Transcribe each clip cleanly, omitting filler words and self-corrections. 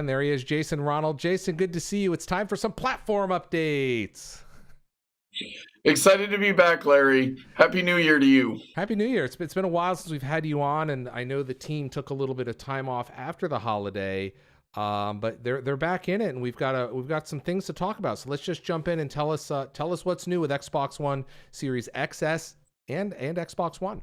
And there he is, Jason Ronald. Jason, good to see you. It's time for some platform updates. Excited to be back, Larry. Happy New Year to you. Happy New Year. It's been a while since we've had you on, and I know the team took a little bit of time off after the holiday, but they're back in it, and we've got some things to talk about. So let's just jump in and tell us what's new with Xbox One Series XS and Xbox One.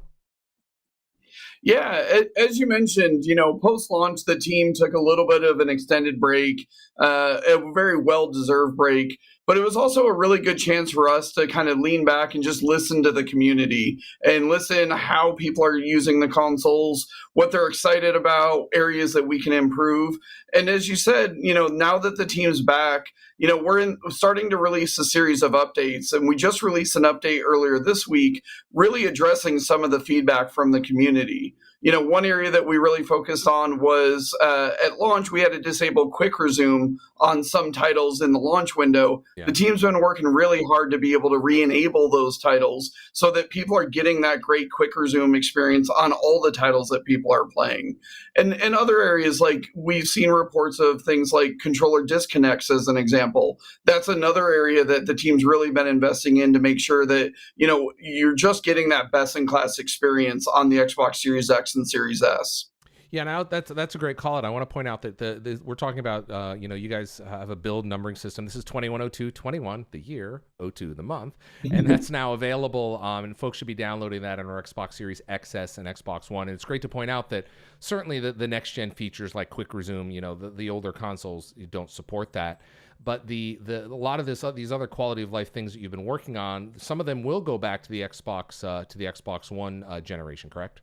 Yeah, as you mentioned, post-launch, the team took a little bit of an extended break, a very well-deserved break, but it was also a really good chance for us to kind of lean back and just listen to the community and listen how people are using the consoles, what they're excited about, areas that we can improve. And as you said, now that the team's back, we're starting to release a series of updates, and we just released an update earlier this week, really addressing some of the feedback from the community. One area that we really focused on was at launch, we had to disable quick resume on some titles in the launch window. Yeah. The team's been working really hard to be able to re-enable those titles so that people are getting that great quick resume experience on all the titles that people are playing. And other areas, like we've seen reports of things like controller disconnects as an example. That's another area that the team's really been investing in to make sure that, you're just getting that best-in-class experience on the Xbox Series X and Series S. Yeah, now that's a great call. And I want to point out that we're talking about, you guys have a build numbering system. This is 210221, the year, 02, the month. And that's now available. And folks should be downloading that on our Xbox Series XS and Xbox One. And it's great to point out that certainly the next-gen features like quick resume, the older consoles don't support that. But a lot of these other quality of life things that you've been working on, some of them will go back to the Xbox One generation, correct?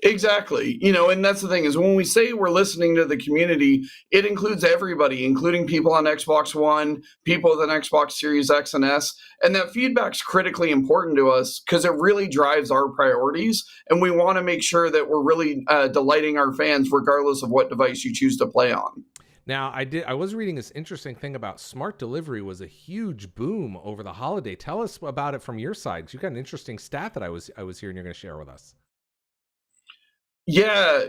Exactly. And that's the thing is when we say we're listening to the community, it includes everybody, including people on Xbox One, people with an Xbox Series X and S. And that feedback's critically important to us because it really drives our priorities. And we want to make sure that we're really delighting our fans regardless of what device you choose to play on. Now, I was reading this interesting thing about smart delivery was a huge boom over the holiday. Tell us about it from your side, because you've got an interesting stat that I was hearing you're going to share with us. Yeah,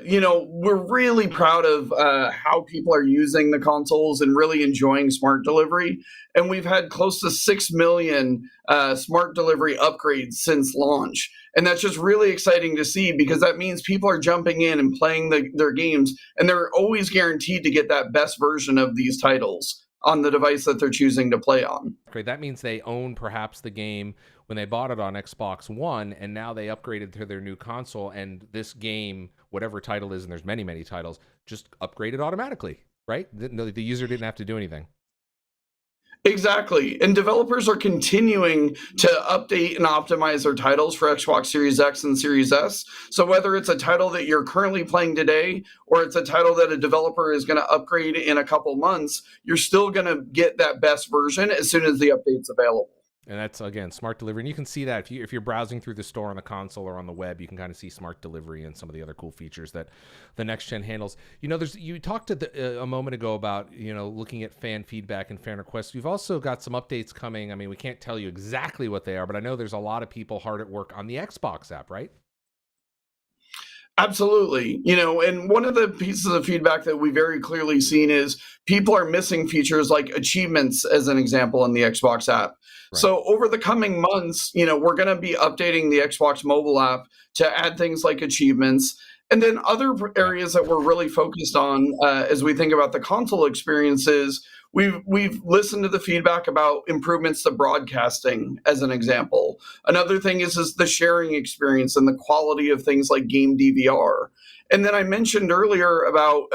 we're really proud of how people are using the consoles and really enjoying smart delivery. And we've had close to 6 million smart delivery upgrades since launch. And that's just really exciting to see because that means people are jumping in and playing their games, and they're always guaranteed to get that best version of these titles on the device that they're choosing to play on. Great. That means they own perhaps the game when they bought it on Xbox One, and now they upgraded to their new console, and this game, whatever title is, and there's many, many titles, just upgraded automatically, right? The user didn't have to do anything. Exactly. And developers are continuing to update and optimize their titles for Xbox Series X and Series S. So whether it's a title that you're currently playing today or it's a title that a developer is going to upgrade in a couple months, you're still going to get that best version as soon as the update's available. And that's, again, smart delivery. And you can see that if you're browsing through the store on the console or on the web, you can kind of see smart delivery and some of the other cool features that the next gen handles. You talked a moment ago about, looking at fan feedback and fan requests. We've also got some updates coming. I mean, we can't tell you exactly what they are, but I know there's a lot of people hard at work on the Xbox app, right? Absolutely. And one of the pieces of feedback that we very clearly seen is people are missing features like achievements, as an example, in the Xbox app. Right. So over the coming months, we're going to be updating the Xbox mobile app to add things like achievements. And then other areas that we're really focused on as we think about the console experiences, we've listened to the feedback about improvements to broadcasting, as an example. Another thing is the sharing experience and the quality of things like game DVR. And then I mentioned earlier about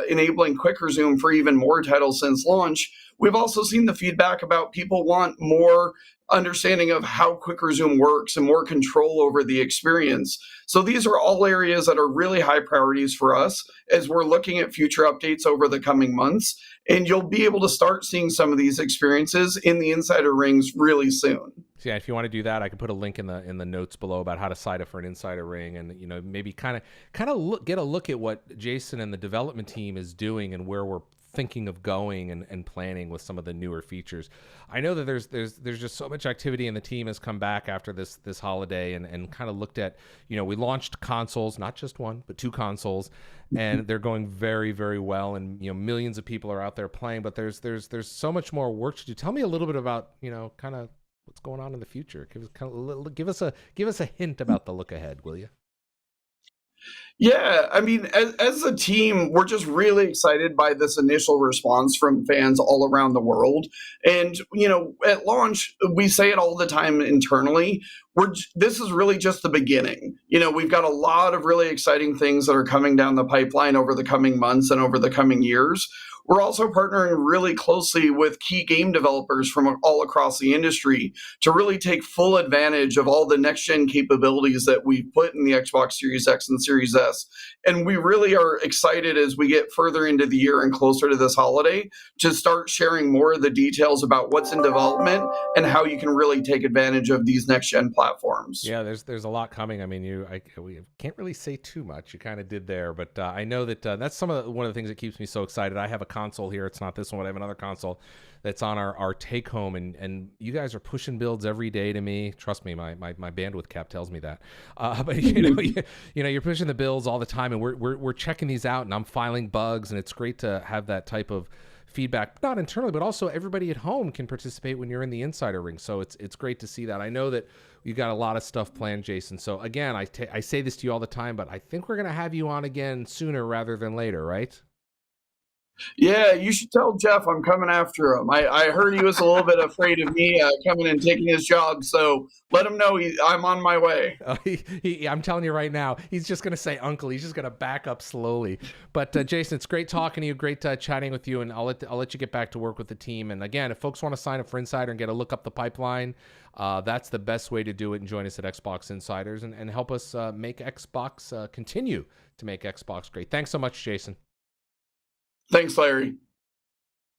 enabling quick resume for even more titles since launch. We've also seen the feedback about people want more understanding of how quick resume works and more control over the experience. So these are all areas that are really high priorities for us as we're looking at future updates over the coming months. And you'll be able to start seeing some of these experiences in the Insider Rings really soon. So yeah, if you want to do that, I can put a link in the notes below about how to sign up for an Insider Ring, and maybe kind of get a look at what Jason and the development team is doing and where we're thinking of going and planning with some of the newer features. I know that there's just so much activity, and the team has come back after this holiday and kind of looked at, we launched consoles, not just one, but 2 consoles, and they're going very, very well, and millions of people are out there playing, but there's so much more work to do. Tell me a little bit about, kind of what's going on in the future. Give us a hint about the look ahead, will you? Yeah, I mean, as a team, we're just really excited by this initial response from fans all around the world. And, at launch, we say it all the time internally. This is really just the beginning. We've got a lot of really exciting things that are coming down the pipeline over the coming months and over the coming years. We're also partnering really closely with key game developers from all across the industry to really take full advantage of all the next gen capabilities that we've put in the Xbox Series X and Series S. And we really are excited as we get further into the year and closer to this holiday to start sharing more of the details about what's in development and how you can really take advantage of these next gen platforms. Yeah, there's a lot coming. I mean, we can't really say too much. You kind of did there, but I know that that's one of the things that keeps me so excited. I have a console here. It's not this one, but I have another console that's on our take home, and you guys are pushing builds every day to me. Trust me, my bandwidth cap tells me that. But you're pushing the builds all the time, and we're checking these out, and I'm filing bugs, and it's great to have that type of feedback, not internally, but also everybody at home can participate when you're in the insider ring. So it's great to see that. I know that you got a lot of stuff planned, Jason. So again, I say this to you all the time, but I think we're going to have you on again sooner rather than later, right? Yeah, you should tell Jeff I'm coming after him. I heard he was a little bit afraid of me coming and taking his job, so let him know I'm on my way. I'm telling you right now, he's just going to say uncle. He's just going to back up slowly. But Jason, it's great talking to you, great chatting with you, and I'll let you get back to work with the team. And again, if folks want to sign up for Insider and get a look up the pipeline, that's the best way to do it, and join us at Xbox Insiders and help us make Xbox continue to make Xbox great. Thanks so much, Jason. Thanks, Larry.